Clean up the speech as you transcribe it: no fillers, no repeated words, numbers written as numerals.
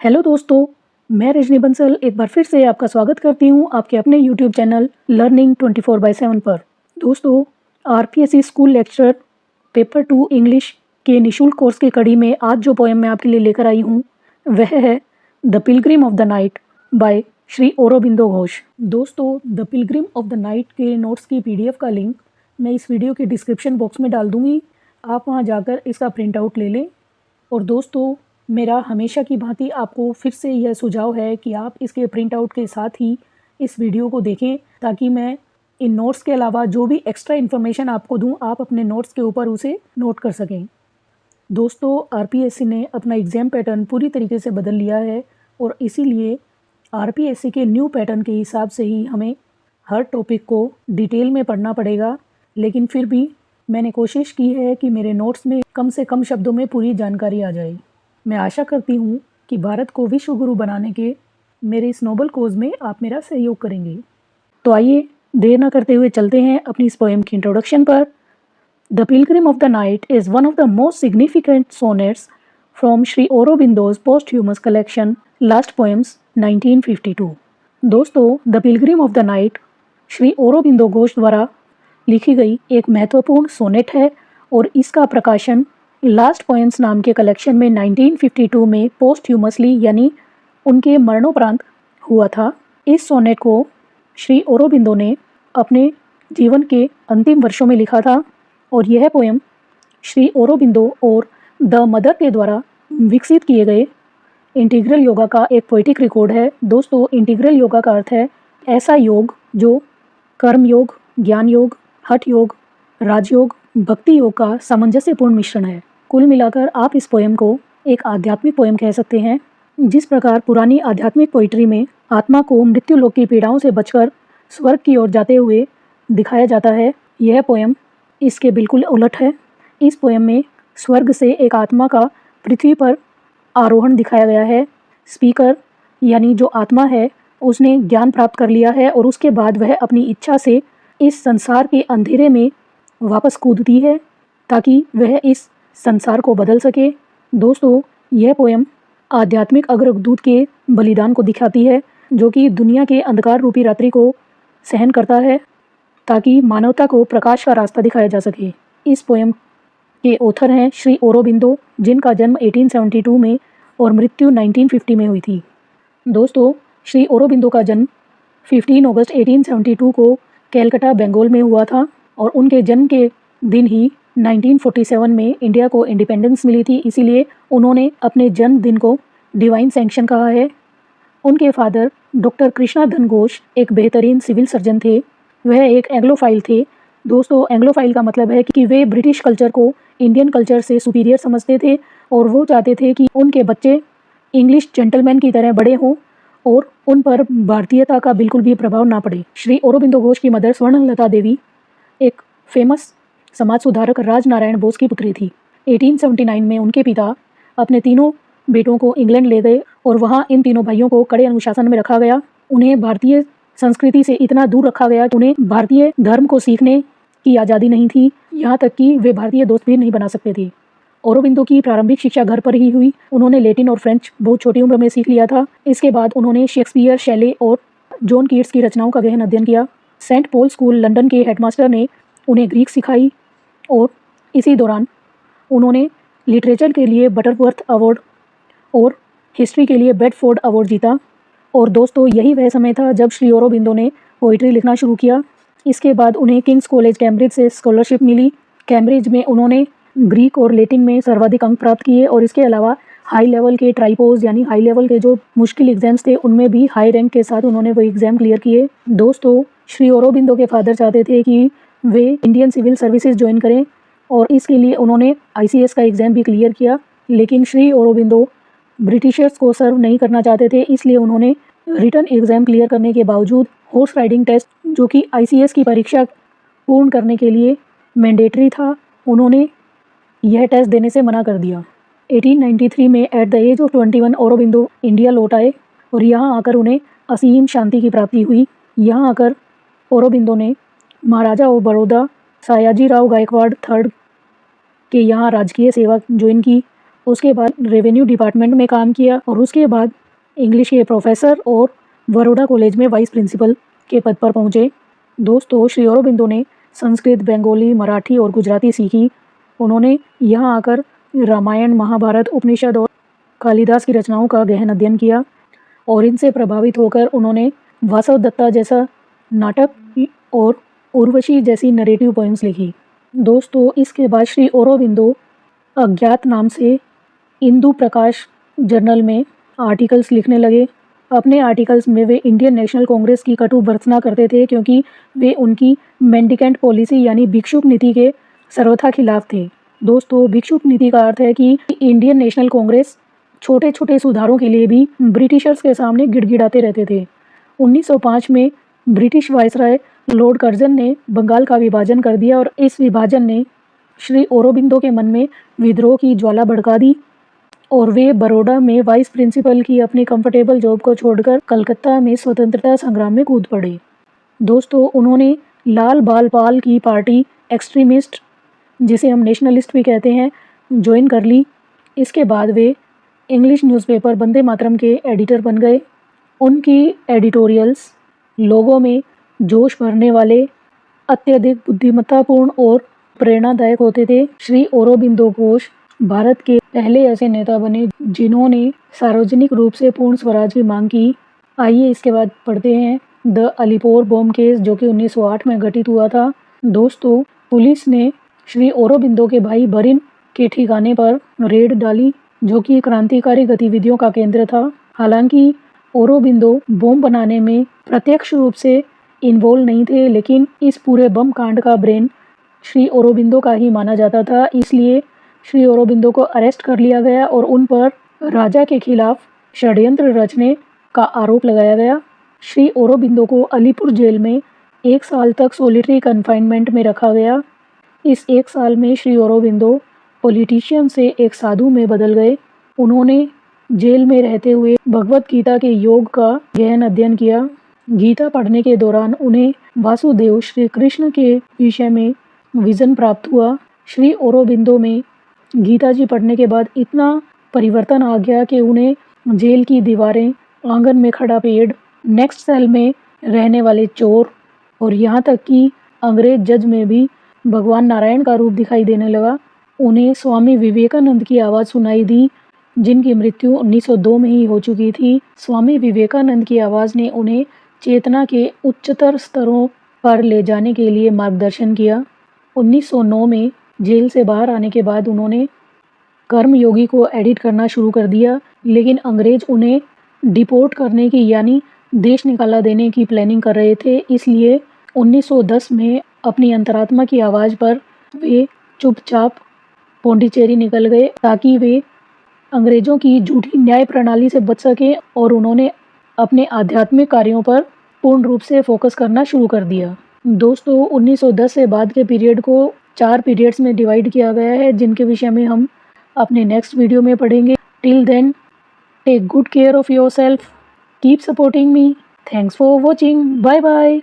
Hello दोस्तों, मैं रजनी बंसल एक बार फिर से आपका स्वागत करती हूँ आपके अपने यूट्यूब चैनल लर्निंग 24/7 पर। दोस्तों, RPSC school lecture paper 2 English के निःशुल्क कोर्स की कड़ी में आज जो पोएम मैं आपके लिए लेकर आई हूँ वह है the pilgrim of the night by Shri Aurobindo Ghosh. दोस्तों, the pilgrim of the night के नोट्स की पीडीएफ का लिंक मैं इस वीडियो के डिस्क्रिप्शन बॉक्स में डाल दूँगी। आप वहाँ जाकर इसका प्रिंट आउट ले लें। और दोस्तों, मेरा हमेशा की भांति आपको फिर से यह सुझाव है कि आप इसके प्रिंट आउट के साथ ही इस वीडियो को देखें ताकि मैं इन नोट्स के अलावा जो भी एक्स्ट्रा इन्फॉर्मेशन आपको दूं आप अपने नोट्स के ऊपर उसे नोट कर सकें। दोस्तों, आरपीएससी ने अपना एग्ज़ाम पैटर्न पूरी तरीके से बदल लिया है और इसीलिए आरपीएससी के न्यू पैटर्न के हिसाब से ही हमें हर टॉपिक को डिटेल में पढ़ना पड़ेगा। लेकिन फिर भी मैंने कोशिश की है कि मेरे नोट्स में कम से कम शब्दों में पूरी जानकारी आ जाए। मैं आशा करती हूँ कि भारत को विश्व गुरु बनाने के मेरे इस नोबल कोज में आप मेरा सहयोग करेंगे। तो आइए देर न करते हुए चलते हैं अपनी इस पोएम की इंट्रोडक्शन पर। The pilgrim of the night is one of the most significant sonnets from Shri Aurobindo's posthumous collection last poems 1952। दोस्तों, the pilgrim of the night Shri Aurobindo Ghosh द्वारा लिखी गई एक महत्वपूर्ण सोनेट है और इसका प्रकाशन लास्ट पोएम्स नाम के कलेक्शन में 1952 में पोस्टह्यूमसली यानी उनके मरणोपरांत हुआ था। इस सोनेट को श्री औरोबिंदो ने अपने जीवन के अंतिम वर्षों में लिखा था और यह पोएम श्री औरोबिंदो और द मदर के द्वारा विकसित किए गए इंटीग्रल योगा का एक पोइटिक रिकॉर्ड है। दोस्तों, इंटीग्रल योगा का अर्थ है ऐसा योग जो कर्म योग, ज्ञान योग, हठ योग, राजयोग, भक्ति योग का सामंजस्यपूर्ण मिश्रण है। कुल मिलाकर आप इस पोएम को एक आध्यात्मिक पोएम कह सकते हैं। जिस प्रकार पुरानी आध्यात्मिक पोइट्री में आत्मा को मृत्यु लोक की पीड़ाओं से बचकर स्वर्ग की ओर जाते हुए दिखाया जाता है, यह पोएम इसके बिल्कुल उलट है। इस पोएम में स्वर्ग से एक आत्मा का पृथ्वी पर आरोहण दिखाया गया है। स्पीकर यानी जो आत्मा है उसने ज्ञान प्राप्त कर लिया है और उसके बाद वह अपनी इच्छा से इस संसार के अंधेरे में वापस कूदती है ताकि वह इस संसार को बदल सके। दोस्तों, यह पोएम आध्यात्मिक अग्रदूत के बलिदान को दिखाती है जो कि दुनिया के अंधकार रूपी रात्रि को सहन करता है ताकि मानवता को प्रकाश का रास्ता दिखाया जा सके। इस पोएम के ऑथर हैं श्री औरोबिंदो, जिनका जन्म 1872 में और मृत्यु 1950 में हुई थी। दोस्तों, श्री औरोबिंदो का जन्म 15 अगस्त 1872 को कैलकाटा, बंगाल में हुआ था और उनके जन्म के दिन ही 1947 में इंडिया को इंडिपेंडेंस मिली थी। इसीलिए उन्होंने अपने जन्मदिन को डिवाइन सैंक्शन कहा है। उनके फादर डॉक्टर कृष्णाधन घोष एक बेहतरीन सिविल सर्जन थे। वह एक एंग्लोफाइल थे। दोस्तों, एंग्लोफाइल का मतलब है कि वे ब्रिटिश कल्चर को इंडियन कल्चर से सुपीरियर समझते थे और वो चाहते थे कि उनके बच्चे इंग्लिश जेंटलमैन की तरह बड़े हों और उन पर भारतीयता का बिल्कुल भी प्रभाव ना पड़े। श्री औरोबिंदो घोष की मदर स्वर्णलता देवी एक फेमस समाज सुधारक राजनारायण बोस की पुत्री थी। 1879 में उनके पिता अपने तीनों बेटों को इंग्लैंड ले गए और वहाँ इन तीनों भाइयों को कड़े अनुशासन में रखा गया। उन्हें भारतीय संस्कृति से इतना दूर रखा गया कि उन्हें भारतीय धर्म को सीखने की आज़ादी नहीं थी, यहाँ तक कि वे भारतीय दोस्त भी नहीं बना सकते थे। औरोबिंदो की प्रारंभिक शिक्षा घर पर ही हुई। उन्होंने लैटिन और फ्रेंच बहुत छोटी उम्र में सीख लिया था। इसके बाद उन्होंने शेक्सपियर, शैले और जॉन कीट्स की रचनाओं का गहन अध्ययन किया। सेंट पॉल स्कूल लंदन के हेडमास्टर ने उन्हें ग्रीक सिखाई और इसी दौरान उन्होंने लिटरेचर के लिए बटरवर्थ अवार्ड और हिस्ट्री के लिए बेडफोर्ड अवार्ड जीता। और दोस्तों, यही वह समय था जब श्री औरोबिंदो ने पोइट्री लिखना शुरू किया। इसके बाद उन्हें किंग्स कॉलेज कैम्ब्रिज से स्कॉलरशिप मिली। कैम्ब्रिज में उन्होंने ग्रीक और लैटिन में सर्वाधिक अंक प्राप्त किए और इसके अलावा हाई लेवल के ट्राइपोज यानी हाई लेवल के जो मुश्किल एग्जाम्स थे उनमें भी हाई रैंक के साथ उन्होंने वो एग्ज़ाम क्लियर किए। दोस्तों, श्री औरोबिंदो के फादर चाहते थे कि वे इंडियन सिविल सर्विसेज ज्वाइन करें और इसके लिए उन्होंने आईसीएस का एग्ज़ाम भी क्लियर किया। लेकिन श्री औरोबिंदो ब्रिटिशर्स को सर्व नहीं करना चाहते थे, इसलिए उन्होंने रिटन एग्ज़ाम क्लियर करने के बावजूद हॉर्स राइडिंग टेस्ट जो कि आईसीएस की परीक्षा पूर्ण करने के लिए मैंडेटरी था, उन्होंने यह टेस्ट देने से मना कर दिया। 1893 में at the age of 21 Aurobindo India लौट आए और यहाँ आकर उन्हें असीम शांति की प्राप्ति हुई। यहाँ आकर औरोबिंदो ने महाराजा ऑफ बड़ौदा सयाजीराव गायकवाड़ III के यहाँ राजकीय सेवा ज्वाइन की उसके बाद रेवेन्यू डिपार्टमेंट में काम किया और उसके बाद इंग्लिश के प्रोफेसर और बड़ौदा कॉलेज में वाइस प्रिंसिपल के पद पर पहुँचे। दोस्तों, श्री अरबिंदो ने संस्कृत, बंगाली, मराठी और गुजराती सीखी। उन्होंने यहाँ आकर रामायण, महाभारत, उपनिषद और कालिदास की रचनाओं का गहन अध्ययन किया और इनसे प्रभावित होकर उन्होंने वासव दत्ता जैसा नाटक और उर्वशी जैसी नरेटिव पोएम्स लिखी। दोस्तों, इसके बाद श्री अरबिंदो अज्ञात नाम से इंदु प्रकाश जर्नल में आर्टिकल्स लिखने लगे। अपने आर्टिकल्स में वे इंडियन नेशनल कांग्रेस की कटु भर्त्सना करते थे क्योंकि वे उनकी मेंडिकेंट पॉलिसी यानी भिक्षुक नीति के सर्वथा खिलाफ थे। दोस्तों, भिक्षुक नीति का अर्थ है कि इंडियन नेशनल कांग्रेस छोटे छोटे सुधारों के लिए भी ब्रिटिशर्स के सामने गिड़गिड़ाते रहते थे। 1905 में ब्रिटिश वायसराय लॉर्ड कर्जन ने बंगाल का विभाजन कर दिया और इस विभाजन ने श्री अरबिंदो के मन में विद्रोह की ज्वाला भड़का दी और वे बड़ौदा में वाइस प्रिंसिपल की अपनी कंफर्टेबल जॉब को छोड़कर कलकत्ता में स्वतंत्रता संग्राम में कूद पड़े। दोस्तों, उन्होंने लाल बाल पाल की पार्टी एक्सट्रीमिस्ट, जिसे हम नेशनलिस्ट भी कहते हैं, ज्वाइन कर ली। इसके बाद वे इंग्लिश न्यूज़पेपर वंदे मातरम के एडिटर बन गए। उनकी एडिटोरियल्स लोगों में जोश भरने वाले, अत्यधिक बुद्धिमत्तापूर्ण और प्रेरणादायक होते थे। श्री अरबिंदो घोष भारत के पहले ऐसे नेता बने जिन्होंने सार्वजनिक रूप से पूर्ण स्वराज की मांग की। आइए इसके बाद पढ़ते हैं द अलीपोर बॉम्ब केस, जो कि 1908 में घटित हुआ था। दोस्तों, पुलिस ने श्री अरबिंदो के भाई बरिन के ठिकाने पर रेड डाली, जो कि क्रांतिकारी गतिविधियों का केंद्र था। हालांकि अरबिंदो बम बनाने में प्रत्यक्ष रूप से इन्वॉल्व नहीं थे, लेकिन इस पूरे बम कांड का ब्रेन श्री अरबिंदो का ही माना जाता था। इसलिए श्री अरबिंदो को अरेस्ट कर लिया गया और उन पर राजा के खिलाफ षड्यंत्र रचने का आरोप लगाया गया। श्री अरबिंदो को अलीपुर जेल में 1 साल तक सॉलिटरी कन्फाइनमेंट में रखा गया। इस 1 साल में श्री अरबिंदो पॉलिटिशियन से एक साधु में बदल गए। उन्होंने जेल में रहते हुए भगवत गीता के योग का गहन अध्ययन किया। गीता पढ़ने के दौरान उन्हें वासुदेव श्री कृष्ण के विषय में विजन प्राप्त हुआ। श्री अरबिंदो में गीता जी पढ़ने के बाद इतना परिवर्तन आ गया कि उन्हें जेल की दीवारें, आंगन में खड़ा पेड़, नेक्स्ट सेल में रहने वाले चोर और यहाँ तक कि अंग्रेज जज में भी भगवान नारायण का रूप दिखाई देने लगा। उन्हें स्वामी विवेकानंद की आवाज़ सुनाई दी, जिनकी मृत्यु 1902 में ही हो चुकी थी। स्वामी विवेकानंद की आवाज़ ने उन्हें चेतना के उच्चतर स्तरों पर ले जाने के लिए मार्गदर्शन किया। 1909 में जेल से बाहर आने के बाद उन्होंने कर्मयोगी को एडिट करना शुरू कर दिया, लेकिन अंग्रेज उन्हें डिपोर्ट करने की यानी देश निकाला देने की प्लानिंग कर रहे थे। इसलिए 1910 में अपनी अंतरात्मा की आवाज़ पर वे चुपचाप पौंडीचेरी निकल गए ताकि वे अंग्रेज़ों की झूठी न्याय प्रणाली से बच सकें और उन्होंने अपने आध्यात्मिक कार्यों पर पूर्ण रूप से फोकस करना शुरू कर दिया। दोस्तों, 1910 से बाद के पीरियड को 4 पीरियड्स में डिवाइड किया गया है, जिनके विषय में हम अपने नेक्स्ट वीडियो में पढ़ेंगे। Till then, take good care of yourself, keep supporting me, thanks for watching, bye bye.